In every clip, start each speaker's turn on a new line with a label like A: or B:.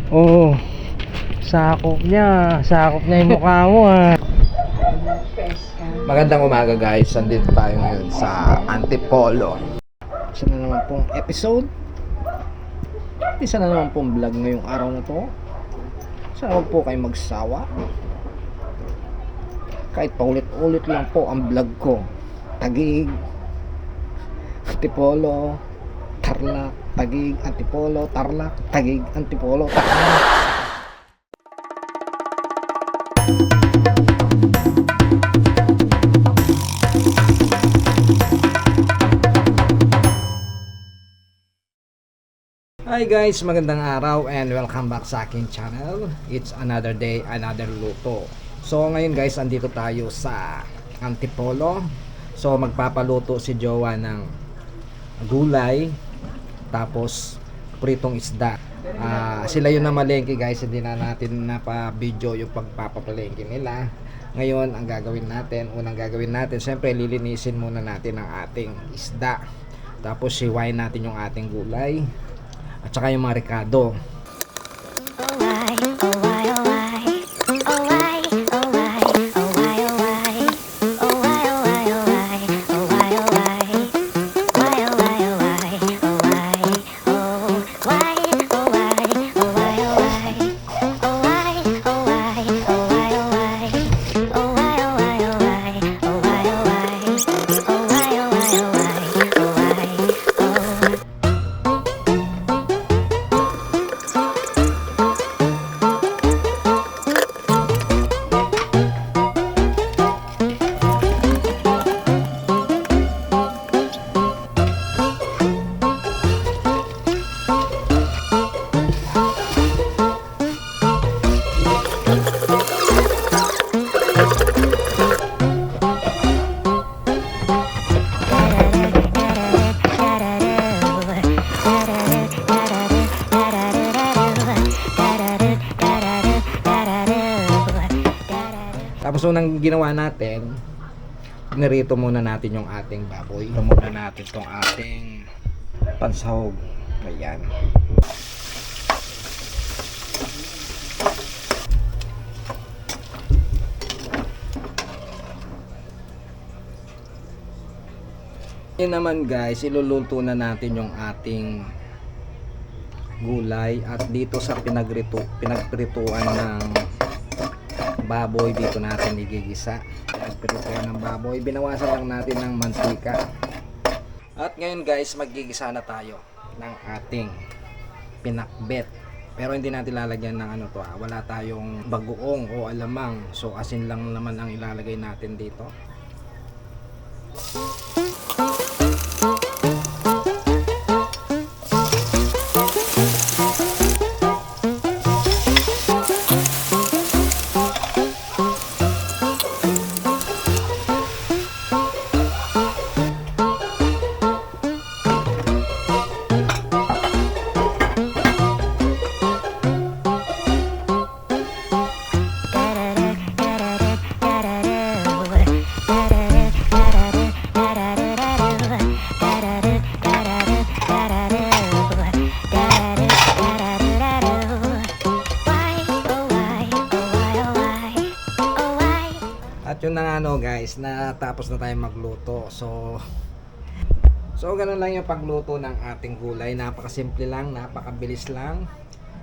A: Oo. Sakop niya yung mukha mo Magandang umaga guys, nandito tayo ngayon sa Antipolo. Isa na naman pong episode. Isa na naman pong vlog ngayong araw na to. Sana po kayo magsawa. Kahit paulit-ulit lang po ang vlog ko. Taguig, Antipolo, Tarlac, Taguig, Antipolo, Tarlac, Taguig, Antipolo, Tarlac. Hi guys, magandang araw and welcome back sa aking channel. It's another day, another luto. So ngayon guys, andito tayo sa Antipolo. So magpapaluto si Jowa ng gulay tapos pritong isda. Sila yun na malengke guys, hindi na natin napa-video yung pagpapalengke nila. Ngayon ang unang gagawin natin, syempre lilinisin muna natin ang ating isda. Tapos siwain natin yung ating gulay at saka yung mga rekado. Tapos unang ginawa natin, pinarito muna natin yung ating baboy. Ito muna natin itong ating pansahog. Ayan. Yan naman guys, iluluto na natin yung ating gulay at dito sa pinagprituan ng baboy, dito natin igigisa. Pinagprituan ng baboy, binawasan lang natin ng mantika. At ngayon guys, magigisa na tayo ng ating pinakbet. Pero hindi natin lalagyan ng wala tayong bagoong o alamang. So asin lang naman ang ilalagay natin dito. At yun na nga guys, natapos na tayong magluto. So ganun lang yung pagluto ng ating gulay. Napakasimple lang, napakabilis lang.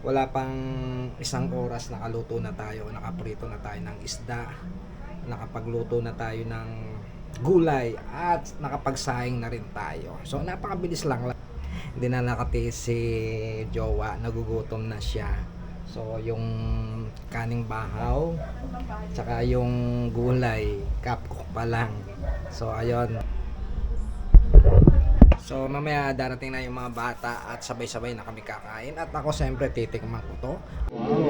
A: Wala pang isang oras nakaluto na tayo, nakaprito na tayo ng isda, nakapagluto na tayo ng gulay at nakapagsaing na rin tayo. So napakabilis lang. Hindi na nakatiis si Jowa, nagugutom na siya. So yung kaning bahaw tsaka yung gulay kapkok pa lang. So ayun. So mamaya darating na yung mga bata at sabay-sabay na kami kakain. At ako siyempre titikman ko to.
B: Wow.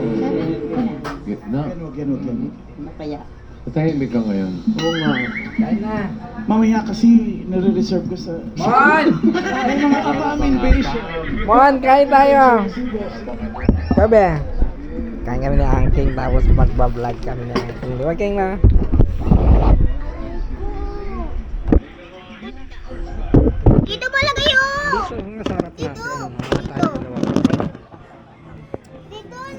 B: Gitna.
C: Ganun. Napaya.
B: Patahimik ka ngayon.
C: Oo nga.
A: Kain na.
C: Mamaya kasi nare-reserve ko sa...
A: Mon!
C: Ay, mga kapa-invasion.
A: Mon, kain tayo. Sabi. Kain kami ni Angking tapos magbablog kami ni Angking. Di ba King na?
D: Dito pala kayo!
A: Dito, ang sarap natin. Tayo dalawa.
D: Dito!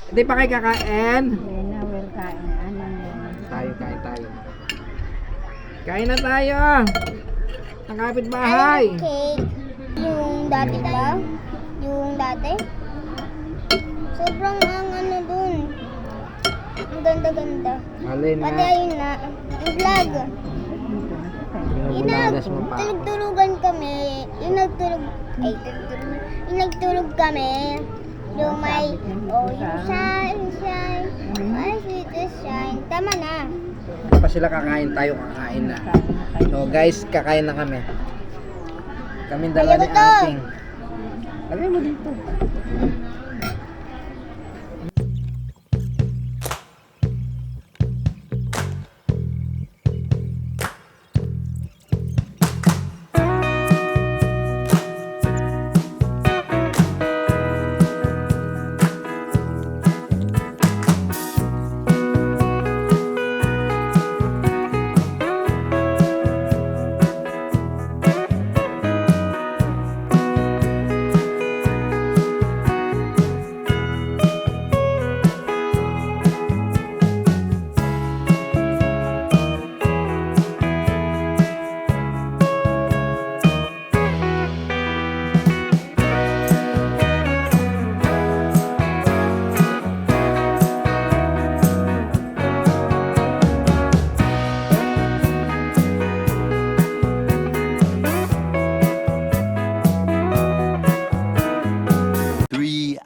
A: Hindi pa kayo kakain?
E: Hindi na, well, kain na. Ano
A: Tayo, kain tayo. Kain na tayo! Ang kapitbahay!
D: Cake. Yung dati ba? Yung dati? Sobrang ang ano dun. Ang ganda-ganda.
A: Alin
D: Pati
A: na?
D: ayun na. Yung vlog.
A: Binubuladas mo pa ako.
D: Tulog-tulugan kami. Yung nagtulog. Ay, tulog. Yung nagtulog kami. Yung may, oh, yung shine. My sweetest shine. Tama na.
A: Hindi pa sila kakain, tayo kakain na. So guys, kakain na kami. Kaming dala ni
D: Ayaw ito.
A: ating. Lagay mo dito.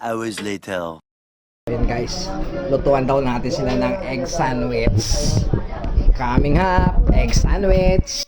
F: Hours later.
A: Ayan guys, lutuan daw natin sila ng egg sandwich. Coming up, egg sandwich.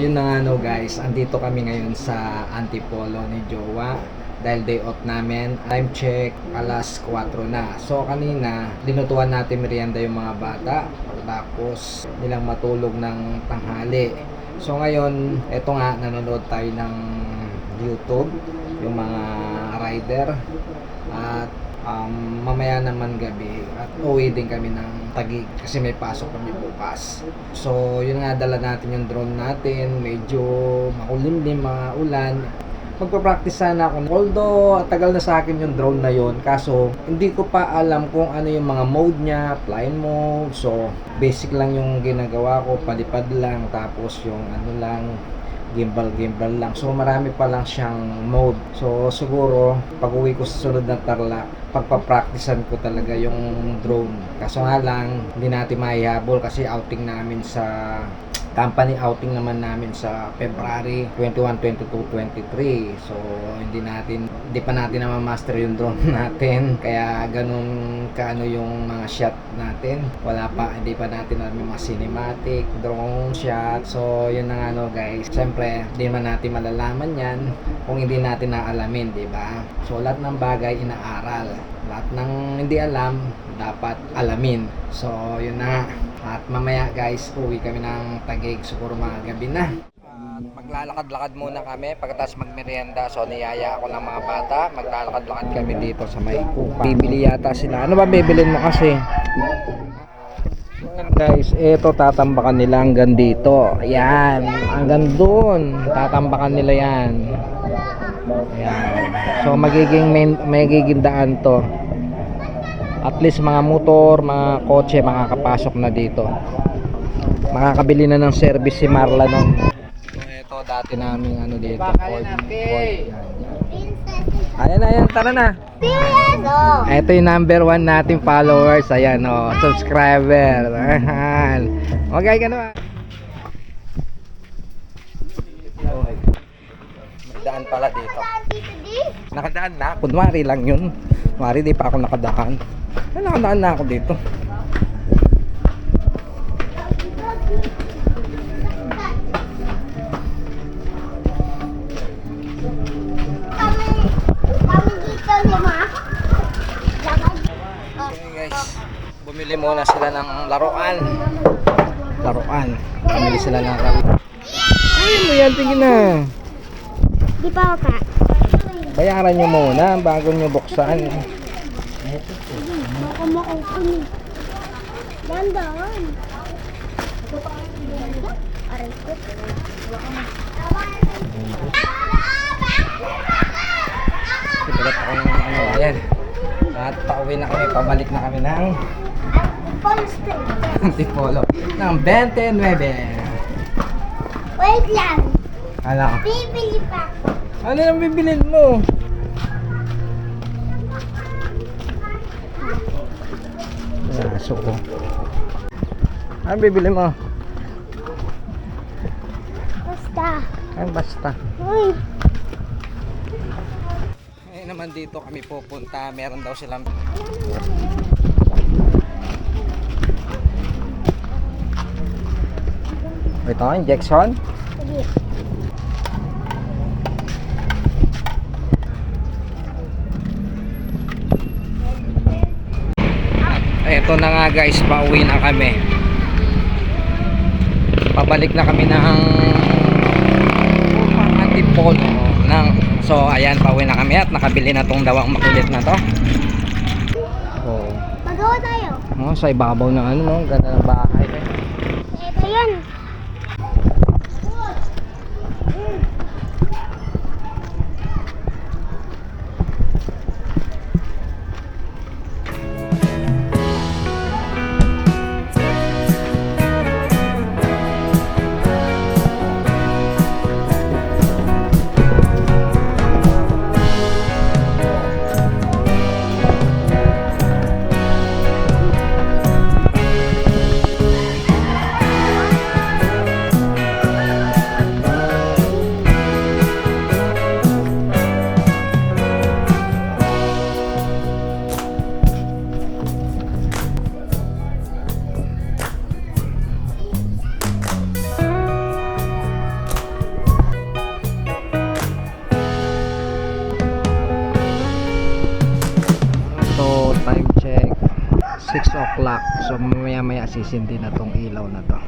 A: Yun na nga no guys, andito kami ngayon sa Antipolo ni Jowa dahil day off namin. Time check, alas 4 na. So kanina, linutuan natin merienda yung mga bata tapos nilang matulog ng tanghali. So ngayon, eto nga, nanonood tayo ng YouTube, yung mga rider at mamaya naman gabi at uwi din kami ng Taguig kasi may pasok kami bukas. So yun nga, dala natin yung drone natin, medyo makulimlim, mga ulan. Magpa-practice sana ako, although tagal na sa akin yung drone na yon, kaso hindi ko pa alam kung ano yung mga mode niya, flying mode. So basic lang yung ginagawa ko, palipad lang, tapos yung ano lang, gimbal lang. So marami pa lang siyang mode. So siguro pag uwi ko sa sunod na Tarlac, pagpa-practicean ko talaga yung drone. Kaso nga lang, hindi natin maihabol kasi outing namin sa company outing naman namin sa February 21, 22, 23. So hindi pa natin na ma-master yung drone natin. Kaya ganun kaano yung mga shot natin. Hindi pa natin alam yung mga cinematic, drone shot. So yun na nga no guys. Siyempre, hindi man natin malalaman yan kung hindi natin naalamin, di ba? So lahat ng bagay inaaral. Lahat ng hindi alam, dapat alamin. So yun na. At mamaya guys, uwi kami ng Taguig, siguro mga gabi na. Maglalakad-lakad muna kami pagkatapos magmerienda. So niyaya ako ng mga bata. Maglalakad-lakad kami dito sa may kupa. Bibili yata sila. Ano ba bibilin mo kasi? So yan guys, ito tatambakan nila hanggang dito. Ayan, hanggang doon. Tatambakan nila yan. Ayan. So magiging daan to. At least mga motor, mga kotse makakapasok na dito. Makakabili na ng service si Marla nun. So ito dati naming ano dito. Ford. Ayan, tara na.
D: Piso!
A: Ito yung number 1 nating followers. Ayan subscriber. Ayan. Okay ka naman. May daan pala dito. Nakadaan na. Kunwari lang yun. Kunwari di pa ako nakadaan. Nakadaan na ako dito.
D: Kami dito, di ba?
A: Okay guys, bumili muna sila ng laruan. Bumili sila ng laruan. Ay mo yan, tingin na.
D: Di pa ka?
A: Bayaran nyo muna bago nyo buksan.
D: Baka ma-open eh. Dandan. Aray ko.
A: Pipilit ako ng ano. Ayan. At pauwi na kami, pabalik na kami ng Antipolo. Ng 29.
D: Wait lang.
A: Ano?
D: Bibili pa.
A: Ano nang bibilin mo? Aso ko. Ano bibili mo?
D: Basta.
A: Ay, basta.
D: Uy.
A: Ngayon naman dito kami pupunta. Meron daw silang ito, injection.
D: Sige.
A: Ito na nga guys, pauwi na kami. Pabalik na kami ng Antipolo ng, so ayan, pauwi na kami at nakabili na tong dawang makulit na to. Oh,
D: Magawa tayo.
A: sa ibabaw ng ano, no? Ganda ng bahay.
D: Ito yun. So time check 6 o'clock. So maya maya sisindi na tong ilaw na to.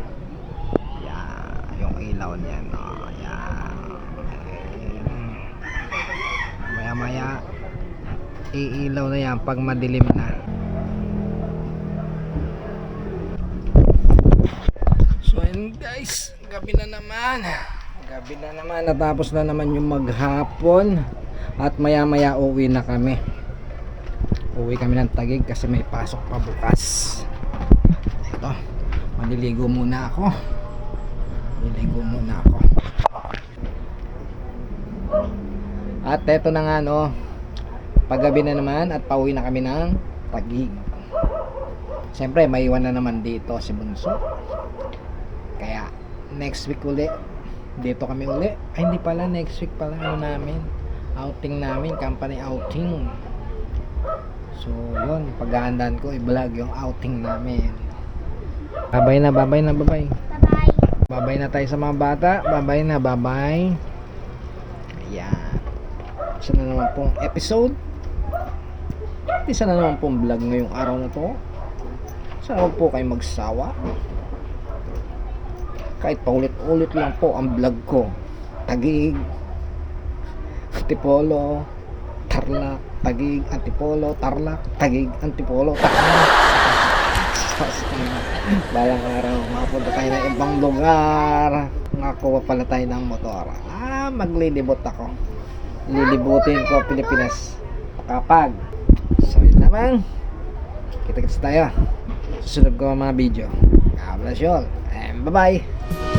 D: Yan, yung ilaw niyan, no? Yan. Maya maya iilaw na yan pag madilim na. So ayun guys, gabi na naman. Natapos na naman yung maghapon. At maya maya uwi na kami. Uwi kami ng Taguig kasi may pasok pa bukas. Ito, maliligo muna ako. At eto na nga, no, paggabi na naman at pauwi na kami ng Taguig. Siyempre may iwan na naman dito si Bunso. Kaya next week uli dito kami uli. Ay hindi pala, next week pala ano namin, outing namin, company outing. So yun, paghahandaan ko i-vlog yung outing namin. Babay na. Bye-bye.
A: Babay na tayo sa mga bata. Babay. Ayan. Isa na naman pong episode. Isa na naman pong vlog ngayong araw na to. Sana po kayo magsawa. Kahit paulit-ulit lang po ang vlog ko.
D: Taguig, Antipolo, Tarlac, Taguig, Antipolo, Tarlac, Taguig, Antipolo, Tarlac. Balang araw, mapunta tayo ng ibang lugar. Nakakuha pala tayo ng motor. Maglilibot ako. Lilibutin ko Pilipinas. Kapag. So, yun lamang. Kita-kits tayo. Susunod ko ang mga video. God bless you all. And bye-bye.